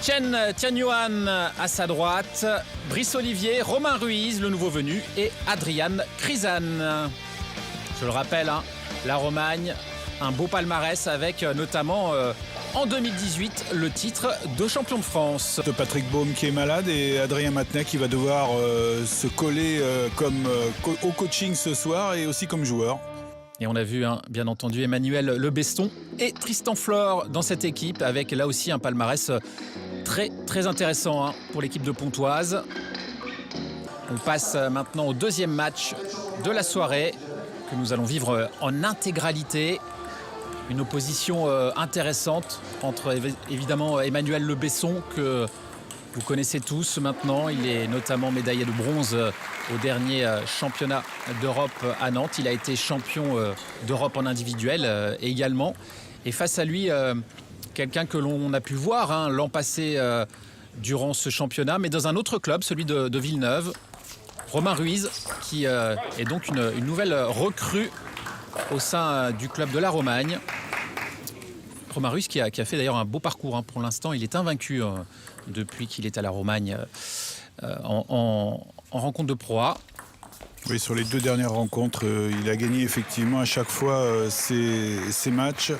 Tian Yuan à sa droite, Brice Olivier, Romain Ruiz, le nouveau venu, et Adrian Krizan. Je le rappelle, la Romagne, un beau palmarès avec notamment en 2018 le titre de champion de France. Patrick Baume qui est malade et Adrien Matenet qui va devoir se coller au coaching ce soir et aussi comme joueur. Et on a vu, bien entendu, Emmanuel Le Beston et Tristan Flore dans cette équipe, avec là aussi un palmarès très, très intéressant pour l'équipe de Pontoise. On passe maintenant au deuxième match de la soirée que nous allons vivre en intégralité. Une opposition intéressante entre évidemment Emmanuel Le Besson, que vous connaissez tous maintenant. Il est notamment médaillé de bronze au dernier championnat d'Europe à Nantes. Il a été champion d'Europe en individuel également. Et face à lui, quelqu'un que l'on a pu voir l'an passé durant ce championnat, mais dans un autre club, celui de Villeneuve. Romain Ruiz, qui est donc une nouvelle recrue au sein du club de la Romagne. Romain Ruiz qui a fait d'ailleurs un beau parcours. Pour l'instant, il est invaincu depuis qu'il est à la Romagne en rencontre de Pro A. Oui, sur les 2 dernières rencontres, il a gagné effectivement à chaque fois ses matchs.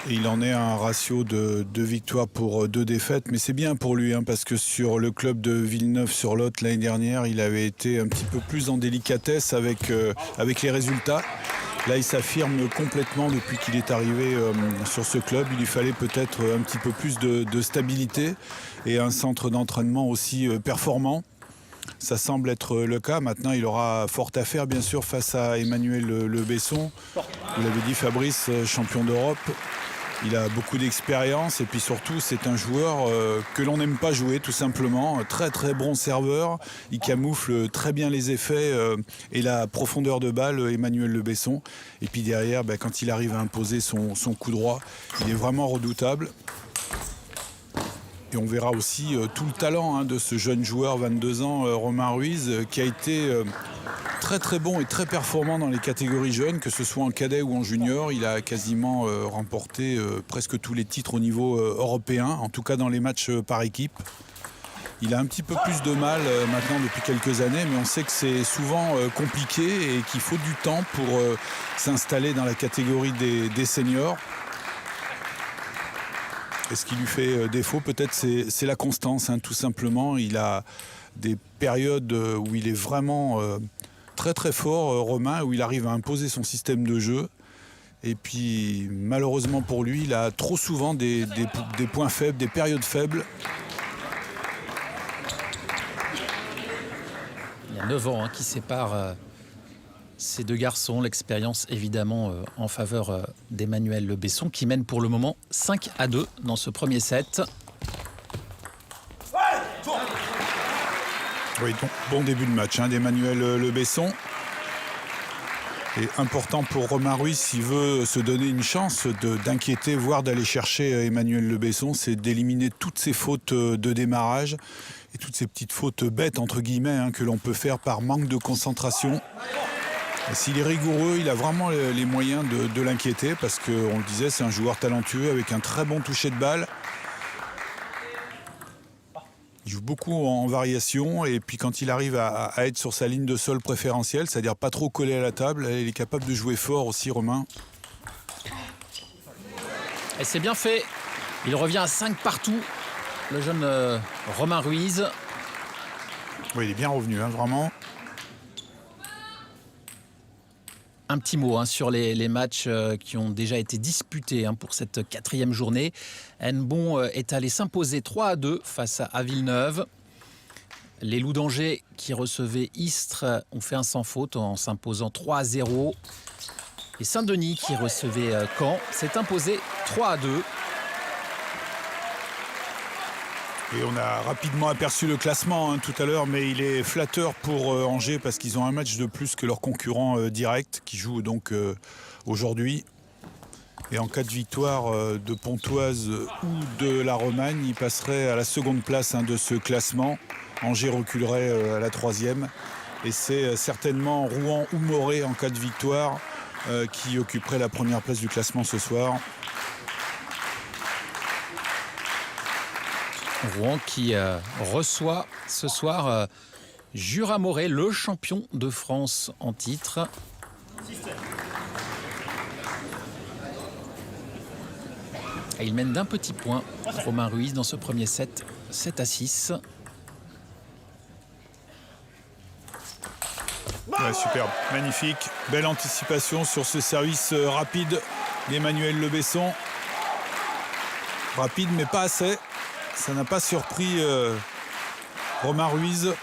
Et il en est à un ratio de 2 victoires pour 2 défaites. Mais c'est bien pour lui, parce que sur le club de Villeneuve-sur-Lot l'année dernière, il avait été un petit peu plus en délicatesse avec les résultats. Là, il s'affirme complètement depuis qu'il est arrivé sur ce club. Il lui fallait peut-être un petit peu plus de stabilité et un centre d'entraînement aussi performant. Ça semble être le cas. Maintenant, il aura fort à faire, bien sûr, face à Emmanuel Le Besson. Vous l'avez dit, Fabrice, champion d'Europe. Il a beaucoup d'expérience et puis surtout, c'est un joueur que l'on n'aime pas jouer, tout simplement. Très, très bon serveur. Il camoufle très bien les effets et la profondeur de balle, Emmanuel Le Besson. Et puis derrière, quand il arrive à imposer son coup droit, il est vraiment redoutable. Et on verra aussi tout le talent de ce jeune joueur, 22 ans, Romain Ruiz, qui a été très très bon et très performant dans les catégories jeunes, que ce soit en cadet ou en junior. Il a quasiment remporté presque tous les titres au niveau européen, en tout cas dans les matchs par équipe. Il a un petit peu plus de mal maintenant depuis quelques années, mais on sait que c'est souvent compliqué et qu'il faut du temps pour s'installer dans la catégorie des seniors. Et ce qui lui fait défaut, peut-être, c'est la constance, tout simplement. Il a des périodes où il est vraiment très très fort, Romain, où il arrive à imposer son système de jeu. Et puis, malheureusement pour lui, il a trop souvent des points faibles, des périodes faibles. Il y a 9 ans qui séparent ces 2 garçons. L'expérience, évidemment, en faveur d'Emmanuel Le Besson, qui mène pour le moment 5-2 dans ce premier set. Oui, bon début de match d'Emmanuel Le Besson. Et important pour Romain Ruiz, s'il veut se donner une chance d'inquiéter, voire d'aller chercher Emmanuel Le Besson, c'est d'éliminer toutes ces fautes de démarrage et toutes ces petites fautes bêtes, entre guillemets, que l'on peut faire par manque de concentration. S'il est rigoureux, il a vraiment les moyens de l'inquiéter parce qu'on le disait, c'est un joueur talentueux avec un très bon toucher de balle. Il joue beaucoup en variation et puis quand il arrive à être sur sa ligne de sol préférentielle, c'est-à-dire pas trop collé à la table, il est capable de jouer fort aussi, Romain. Et c'est bien fait. Il revient à 5 partout, le jeune Romain Ruiz. Oui, il est bien revenu, vraiment. Un petit mot sur les matchs qui ont déjà été disputés pour cette 4e journée. Hennebont est allé s'imposer 3-2 face à Villeneuve. Les Loups d'Angers qui recevaient Istres ont fait un sans faute en s'imposant 3-0. Et Saint-Denis qui recevait Caen s'est imposé 3-2. Et on a rapidement aperçu le classement tout à l'heure, mais il est flatteur pour Angers parce qu'ils ont un match de plus que leurs concurrents directs qui jouent donc aujourd'hui. Et en cas de victoire de Pontoise ou de la Romagne, ils passeraient à la seconde place de ce classement. Angers reculerait à la 3e. Et c'est certainement Rouen ou Morée en cas de victoire qui occuperait la première place du classement ce soir. Rouen qui reçoit ce soir Jura Moré, le champion de France en titre. Et il mène d'un petit point Romain Ruiz dans ce premier set, 7-6. Ouais, superbe, magnifique. Belle anticipation sur ce service rapide d'Emmanuel Le Besson. Rapide mais pas assez. Ça n'a pas surpris Romain Ruiz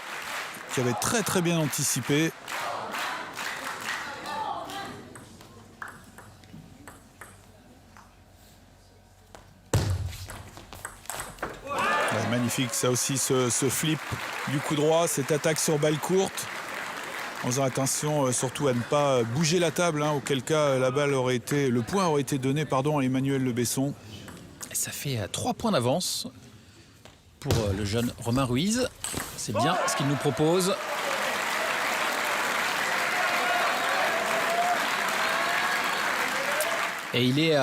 qui avait très très bien anticipé. Ouais, magnifique, ça aussi ce flip du coup droit, cette attaque sur balle courte. En faisant attention surtout à ne pas bouger la table, hein, auquel cas la balle aurait été, le point aurait été donné à Emmanuel Le Besson. Et ça fait 3 points d'avance pour le jeune Romain Ruiz. C'est bien ce qu'il nous propose. Et il est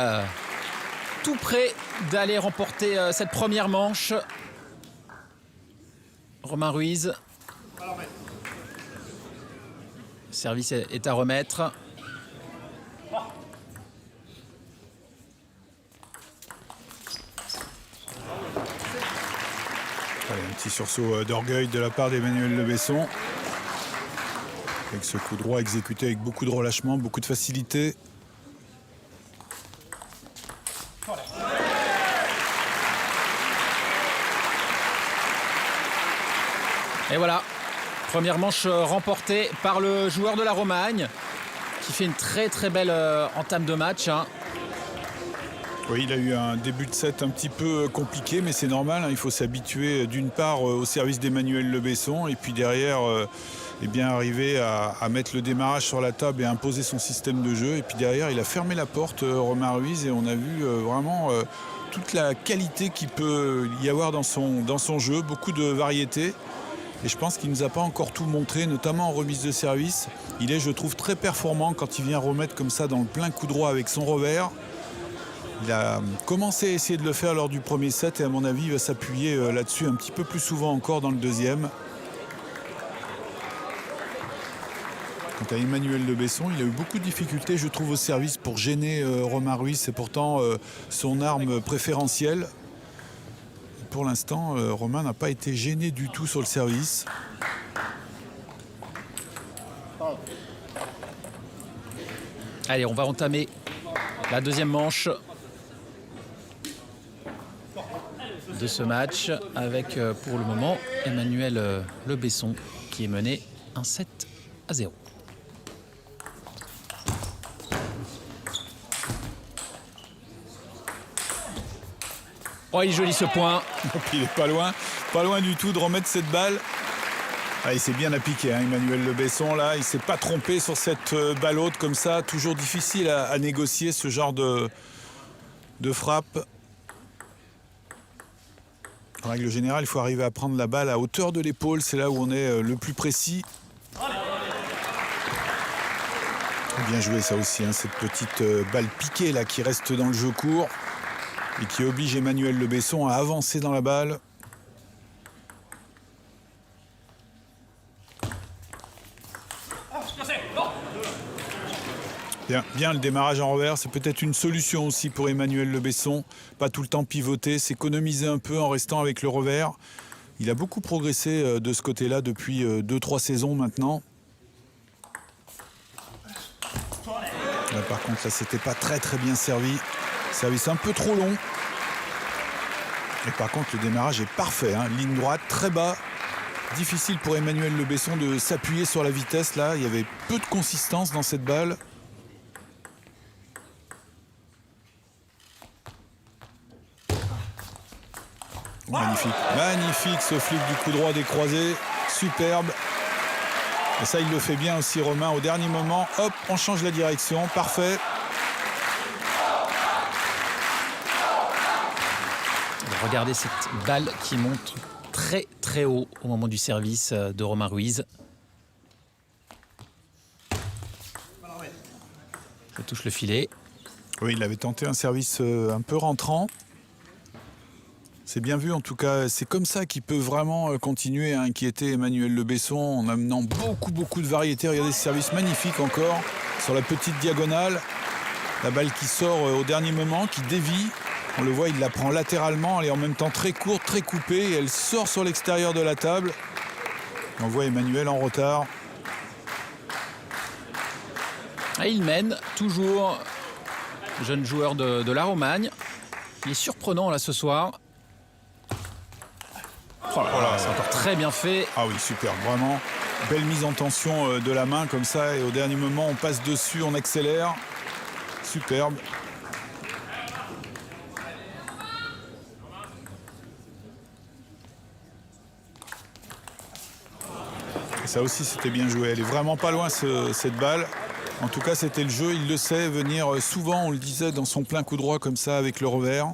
tout près d'aller remporter cette première manche. Romain Ruiz. Le service est à remettre. Allez, un petit sursaut d'orgueil de la part d'Emmanuel Le Besson. Avec ce coup droit exécuté avec beaucoup de relâchement, beaucoup de facilité. Et voilà, première manche remportée par le joueur de la Romagne, qui fait une très très belle entame de match. Hein. Oui, il a eu un début de set un petit peu compliqué, mais c'est normal. Hein, il faut s'habituer d'une part au service d'Emmanuel Le Besson et puis derrière eh bien, arriver à mettre le démarrage sur la table et à imposer son système de jeu. Et puis derrière, il a fermé la porte, Romain Ruiz, et on a vu vraiment toute la qualité qu'il peut y avoir dans son jeu, beaucoup de variété. Et je pense qu'il ne nous a pas encore tout montré, notamment en remise de service. Il est, je trouve, très performant quand il vient remettre comme ça dans le plein coup droit avec son revers. Il a commencé à essayer de le faire lors du premier set et à mon avis, il va s'appuyer là-dessus un petit peu plus souvent encore dans le deuxième. Quant à Emmanuel Le Besson, il a eu beaucoup de difficultés, je trouve, au service pour gêner Romain Ruiz. C'est pourtant son arme préférentielle. Pour l'instant, Romain n'a pas été gêné du tout sur le service. Allez, on va entamer la deuxième manche de ce match avec, pour le moment, Emmanuel Le Besson qui est mené 1-7-0. Oh, il est joli ce point. Il n'est pas loin du tout de remettre cette balle. Ah, il s'est bien appliqué, hein, Emmanuel Le Besson, là. Il ne s'est pas trompé sur cette balle haute comme ça. Toujours difficile à négocier ce genre de frappe. En règle générale, il faut arriver à prendre la balle à hauteur de l'épaule. C'est là où on est le plus précis. Bien joué ça aussi, hein, cette petite balle piquée là, qui reste dans le jeu court et qui oblige Emmanuel Le Besson à avancer dans la balle. Bien le démarrage en revers, c'est peut-être une solution aussi pour Emmanuel Le Besson. Pas tout le temps pivoter, s'économiser un peu en restant avec le revers. Il a beaucoup progressé de ce côté-là depuis 2-3 saisons maintenant. Là, par contre, là, c'était pas très bien servi. Service un peu trop long. Et par contre, le démarrage est parfait, hein. Ligne droite, très bas. Difficile pour Emmanuel Le Besson de s'appuyer sur la vitesse. Là, il y avait peu de consistance dans cette balle. Magnifique ce flip du coup droit des croisés, superbe. Et ça, il le fait bien aussi, Romain, au dernier moment. Hop, on change la direction, parfait. Regardez cette balle qui monte très haut au moment du service de Romain Ruiz. Ça touche le filet. Oui, il avait tenté un service un peu rentrant. C'est bien vu en tout cas, c'est comme ça qu'il peut vraiment continuer à inquiéter Emmanuel Le Besson en amenant beaucoup de variété. Regardez ce service magnifique encore sur la petite diagonale. La balle qui sort au dernier moment, qui dévie. On le voit, il la prend latéralement, elle est en même temps très courte, très coupée et elle sort sur l'extérieur de la table. On voit Emmanuel en retard. Et il mène toujours, jeune joueur de la Romagne. Il est surprenant là ce soir. Oh là, c'est encore très bien fait. Ah oui, super, vraiment. Belle mise en tension de la main comme ça. Et au dernier moment, on passe dessus, on accélère. Superbe. Et ça aussi, c'était bien joué. Elle est vraiment pas loin, cette balle. En tout cas, c'était le jeu. Il le sait, venir souvent, on le disait, dans son plein coup droit comme ça, avec le revers.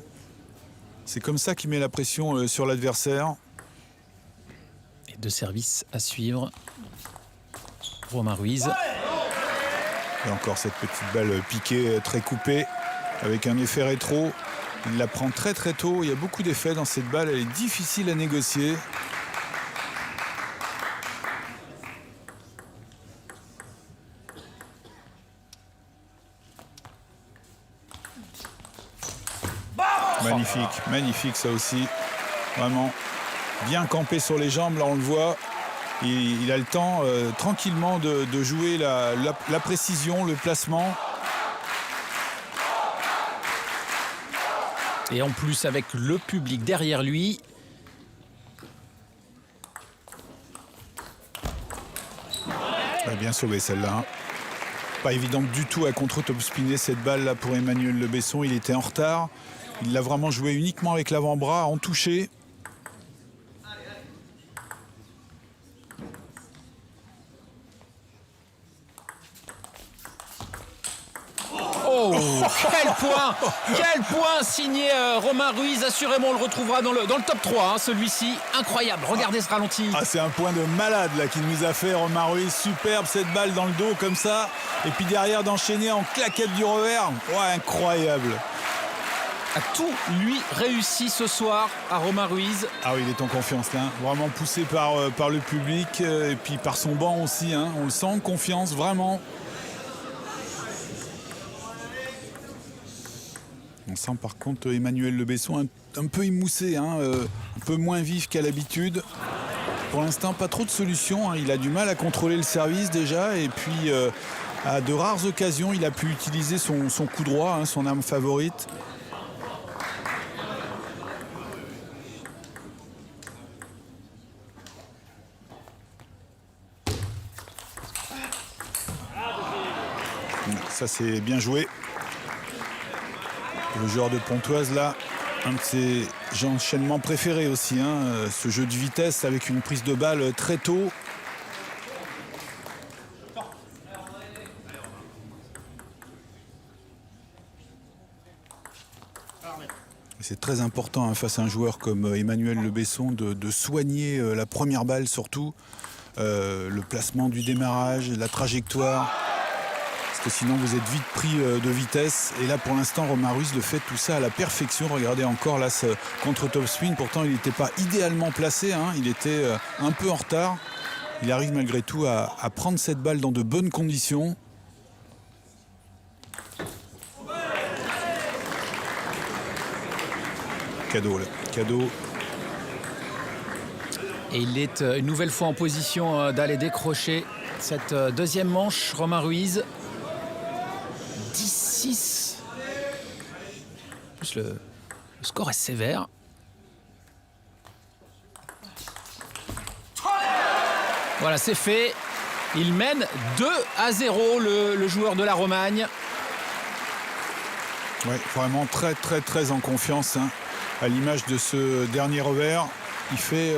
C'est comme ça qu'il met la pression sur l'adversaire. De service à suivre. Romain Ruiz. Et encore cette petite balle piquée, très coupée, avec un effet rétro. Il la prend très tôt. Il y a beaucoup d'effets dans cette balle. Elle est difficile à négocier. Magnifique ça aussi. Vraiment. Bien campé sur les jambes, là on le voit. Il a le temps tranquillement de jouer la précision, le placement. Et en plus avec le public derrière lui. Bien sauvé celle-là. Hein. Pas évident du tout à contre-top-spinner cette balle-là pour Emmanuel Le Besson. Il était en retard. Il l'a vraiment joué uniquement avec l'avant-bras, en touché. Oh, quel point signé Romain Ruiz. Assurément, on le retrouvera dans le top 3, hein, celui-ci. Incroyable, regardez ce ralenti. Ah, c'est un point de malade là qu'il nous a fait Romain Ruiz. Superbe cette balle dans le dos comme ça. Et puis derrière d'enchaîner en claquette du revers. Ouais, incroyable. A tout lui réussi ce soir à Romain Ruiz. Ah oui, il est en confiance là. Vraiment poussé par le public et puis par son banc aussi. Hein. On le sent en confiance, vraiment. On sent par contre Emmanuel Le Besson un peu émoussé, hein, un peu moins vif qu'à l'habitude. Pour l'instant, pas trop de solutions. Hein. Il a du mal à contrôler le service déjà. Et puis, à de rares occasions, il a pu utiliser son coup droit, hein, son arme favorite. Ça, c'est bien joué. Le joueur de Pontoise, là, un de ses enchaînements préférés aussi. Hein, ce jeu de vitesse avec une prise de balle très tôt. C'est très important hein, face à un joueur comme Emmanuel Le Besson de soigner la première balle surtout. Le placement du démarrage, la trajectoire. Parce que sinon vous êtes vite pris de vitesse. Et là pour l'instant Romain Ruiz le fait tout ça à la perfection. Regardez encore là ce contre-top spin. Pourtant il n'était pas idéalement placé. Hein. Il était un peu en retard. Il arrive malgré tout à prendre cette balle dans de bonnes conditions. Cadeau là. Cadeau. Et il est une nouvelle fois en position d'aller décrocher cette deuxième manche. Romain Ruiz. 10-6. Plus le score est sévère. Voilà, c'est fait. Il mène 2-0 le joueur de la Romagne. Oui, vraiment très en confiance. Hein. À l'image de ce dernier revers, il fait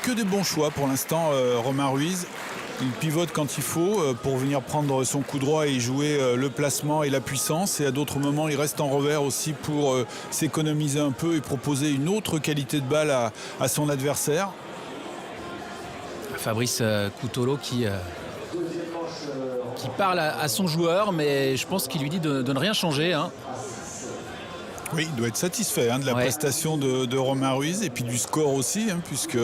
que des bons choix pour l'instant, Romain Ruiz. Il pivote quand il faut pour venir prendre son coup droit et jouer le placement et la puissance. Et à d'autres moments, il reste en revers aussi pour s'économiser un peu et proposer une autre qualité de balle à son adversaire. Fabrice Coutolo qui parle à son joueur, mais je pense qu'il lui dit de ne rien changer. Hein. Oui, il doit être satisfait de la prestation de Romain Ruiz et puis du score aussi, puisque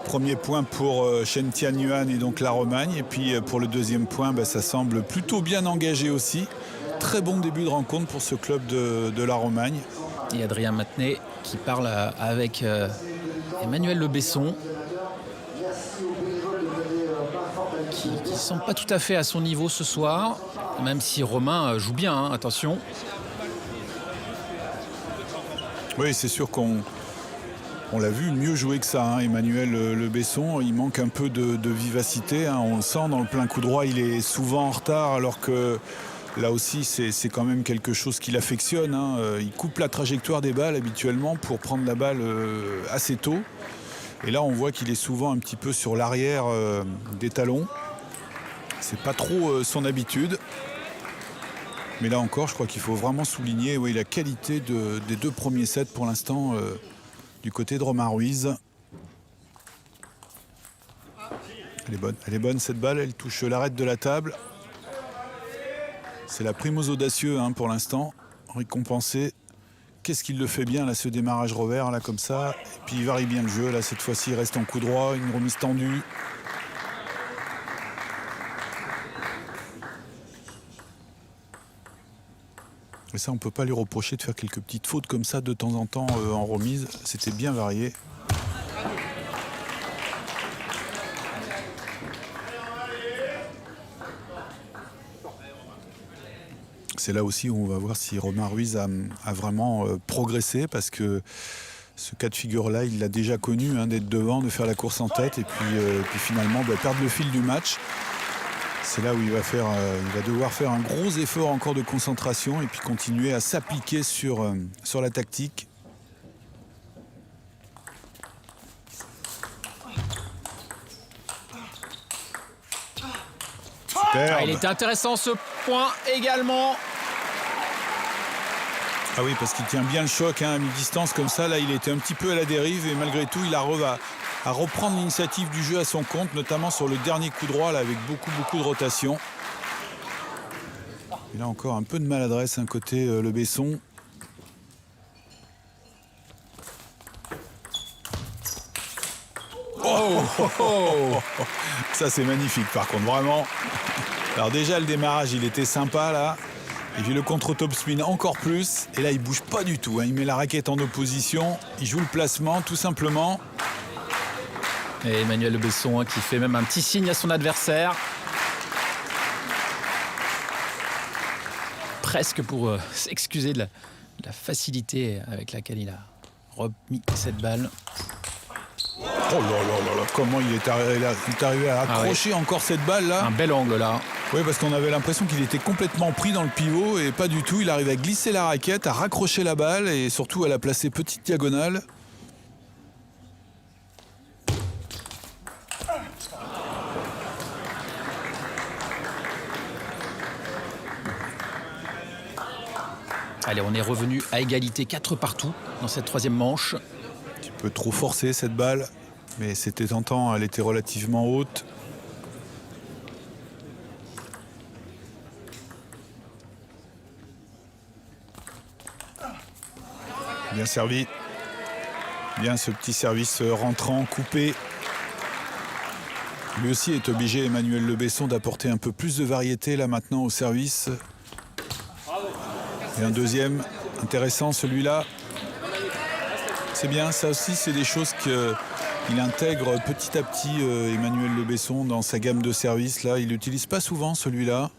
premier point pour Shen Tianyuan et donc la Romagne. Et puis pour le deuxième point, ça semble plutôt bien engagé aussi. Très bon début de rencontre pour ce club de la Romagne. Et Adrien Matenet qui parle avec Emmanuel Le Besson, qui ne semble pas tout à fait à son niveau ce soir, même si Romain joue bien, attention. Oui, c'est sûr qu'on l'a vu mieux jouer que ça, Emmanuel Le Besson. Il manque un peu de vivacité, on le sent dans le plein coup droit, il est souvent en retard, alors que là aussi c'est quand même quelque chose qu'il affectionne. Il coupe la trajectoire des balles habituellement pour prendre la balle assez tôt. Et là on voit qu'il est souvent un petit peu sur l'arrière des talons. C'est pas trop son habitude. Mais là encore, je crois qu'il faut vraiment souligner la qualité des deux premiers sets pour l'instant du côté de Romain Ruiz. Elle est bonne cette balle, elle touche l'arête de la table. C'est la prime aux audacieux pour l'instant, récompensé. Qu'est-ce qu'il le fait bien là, ce démarrage revers là comme ça. Et puis il varie bien le jeu, là cette fois-ci il reste en coup droit, une remise tendue. Et ça, on ne peut pas lui reprocher de faire quelques petites fautes comme ça de temps en temps en remise. C'était bien varié. C'est là aussi où on va voir si Romain Ruiz a vraiment progressé, parce que ce cas de figure-là, il l'a déjà connu, d'être devant, de faire la course en tête et puis finalement perdre le fil du match. C'est là où il va devoir faire un gros effort encore de concentration et puis continuer à s'appliquer sur la tactique. Il était intéressant ce point également. Ah oui, parce qu'il tient bien le choc à mi-distance comme ça. Là, il était un petit peu à la dérive et malgré tout, il arrive à reprendre l'initiative du jeu à son compte, notamment sur le dernier coup droit là, avec beaucoup de rotation. Et là encore un peu de maladresse côté Le Besson. Ça c'est magnifique par contre, vraiment. Alors déjà le démarrage il était sympa là. Et puis le contre-top spin encore plus. Et là il bouge pas du tout, il met la raquette en opposition. Il joue le placement tout simplement. Et Emmanuel Le Besson qui fait même un petit signe à son adversaire. Presque pour s'excuser de la facilité avec laquelle il a remis cette balle. Oh là là là, comment il est arrivé à accrocher encore cette balle là. Un bel angle là. Oui, parce qu'on avait l'impression qu'il était complètement pris dans le pivot et pas du tout. Il arrive à glisser la raquette, à raccrocher la balle et surtout à la placer petite diagonale. Allez, on est revenu à égalité 4 partout dans cette troisième manche. Un petit peu trop forcé cette balle, mais c'était tentant, elle était relativement haute. Bien servi. Bien ce petit service rentrant, coupé. Lui aussi est obligé, Emmanuel Le Besson, d'apporter un peu plus de variété là maintenant au service. Et un deuxième, intéressant celui-là. C'est bien, ça aussi c'est des choses qu'il intègre petit à petit Emmanuel Le Besson dans sa gamme de services. Là, il n'utilise pas souvent celui-là.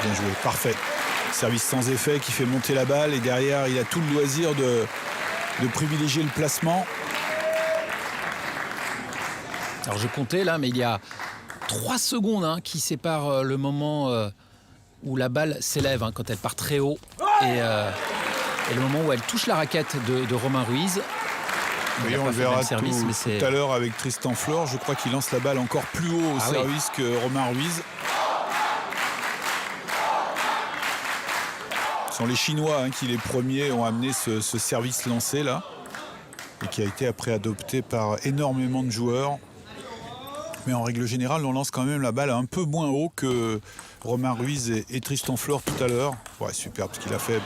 Bien joué, parfait. Service sans effet qui fait monter la balle et derrière il a tout le loisir de privilégier le placement. Alors je comptais là, mais il y a 3 secondes qui séparent le moment où la balle s'élève quand elle part très haut et le moment où elle touche la raquette de Romain Ruiz. Oui, on le verra tout à l'heure avec Tristan Flor. Je crois qu'il lance la balle encore plus haut au service que Romain Ruiz. Ce sont les Chinois qui les premiers ont amené ce service lancé là et qui a été après adopté par énormément de joueurs. Mais en règle générale, on lance quand même la balle un peu moins haut que Romain Ruiz et Tristan Flor tout à l'heure. Ouais, superbe ce qu'il a fait.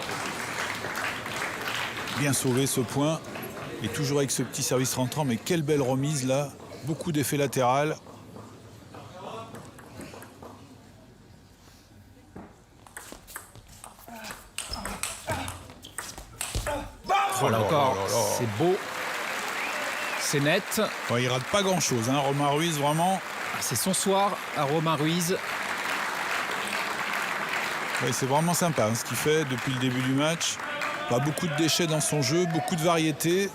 Bien sauvé ce point. Et toujours avec ce petit service rentrant. Mais quelle belle remise là. Beaucoup d'effets latéral. Voilà encore, c'est beau. C'est net. Ouais, il rate pas grand-chose, hein, Romain Ruiz, vraiment. C'est son soir à Romain Ruiz. Ouais, c'est vraiment sympa hein, ce qu'il fait depuis le début du match. Pas beaucoup de déchets dans son jeu, beaucoup de variété.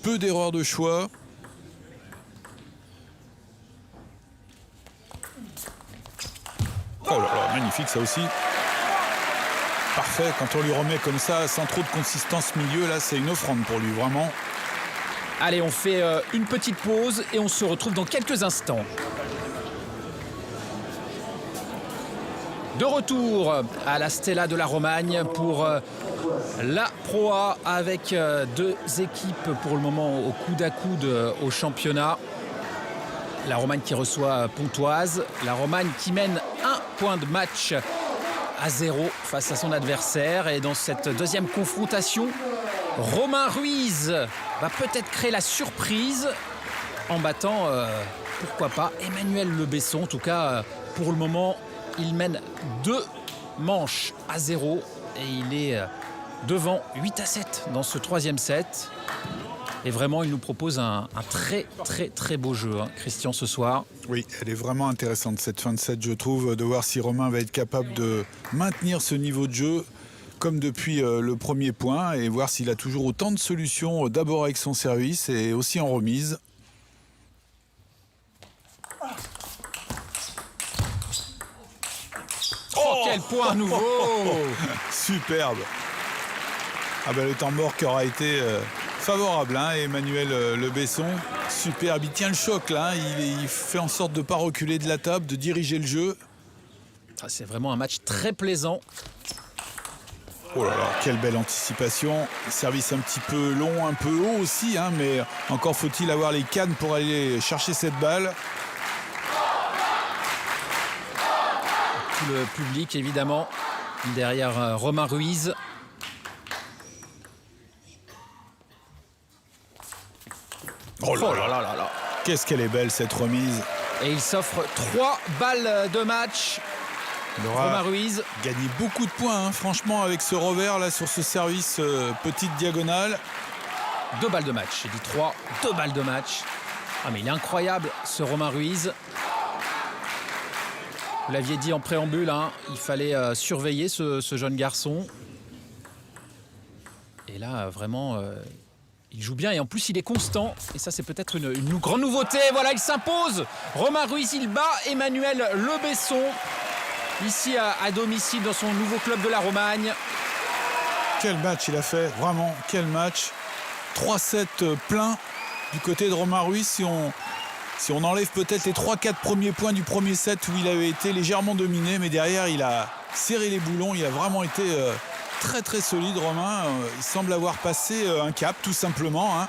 Peu d'erreurs de choix. Oh là là, magnifique ça aussi. Parfait, quand on lui remet comme ça, sans trop de consistance milieu, là c'est une offrande pour lui, vraiment. Allez, on fait une petite pause et on se retrouve dans quelques instants. De retour à la Stella de la Romagne pour la Pro A avec deux équipes pour le moment au coude à coude au championnat. La Romagne qui reçoit Pontoise, la Romagne qui mène un point de match à 0 face à son adversaire. Et dans cette deuxième confrontation, Romain Ruiz va peut-être créer la surprise en battant, pourquoi pas, Emmanuel Le Besson. En tout cas, pour le moment, il mène 2 manches à 0 et il est devant 8-7 dans ce troisième set. Et vraiment, il nous propose un très beau jeu, hein, Christian, ce soir. Oui, elle est vraiment intéressante cette fin de set, je trouve, de voir si Romain va être capable de maintenir ce niveau de jeu comme depuis le premier point et voir s'il a toujours autant de solutions, d'abord avec son service et aussi en remise. Oh, quel point nouveau! Superbe. Ah ben, le temps mort qui aura été favorable, hein, Emmanuel Le Besson. Superbe, il tient le choc là, hein. Il fait en sorte de ne pas reculer de la table, de diriger le jeu. Ah, c'est vraiment un match très plaisant. Oh là là, quelle belle anticipation. Service un petit peu long, un peu haut aussi, hein, mais encore faut-il avoir les cannes pour aller chercher cette balle. Tout le public, évidemment, derrière Romain Ruiz. Oh là là là là. Qu'est-ce qu'elle est belle cette remise. Et il s'offre 3 balles de match. Romain Ruiz gagné beaucoup de points, hein, franchement, avec ce revers là sur ce service petite diagonale. 2 balles de match, j'ai dit 3, 2 balles de match. Ah mais il est incroyable ce Romain Ruiz. Vous l'aviez dit en préambule, hein, il fallait surveiller ce jeune garçon. Et là, vraiment, il joue bien et en plus il est constant. Et ça, c'est peut-être une grande nouveauté. Voilà, il s'impose. Romain Ruiz, il bat Emmanuel Le Besson. Ici à domicile dans son nouveau club de la Romagne. Quel match il a fait, vraiment, quel match. 3-7 pleins du côté de Romain Ruiz. Si on enlève peut-être les 3-4 premiers points du premier set où il avait été légèrement dominé, mais derrière il a serré les boulons, il a vraiment été très solide Romain. Il semble avoir passé un cap tout simplement, hein.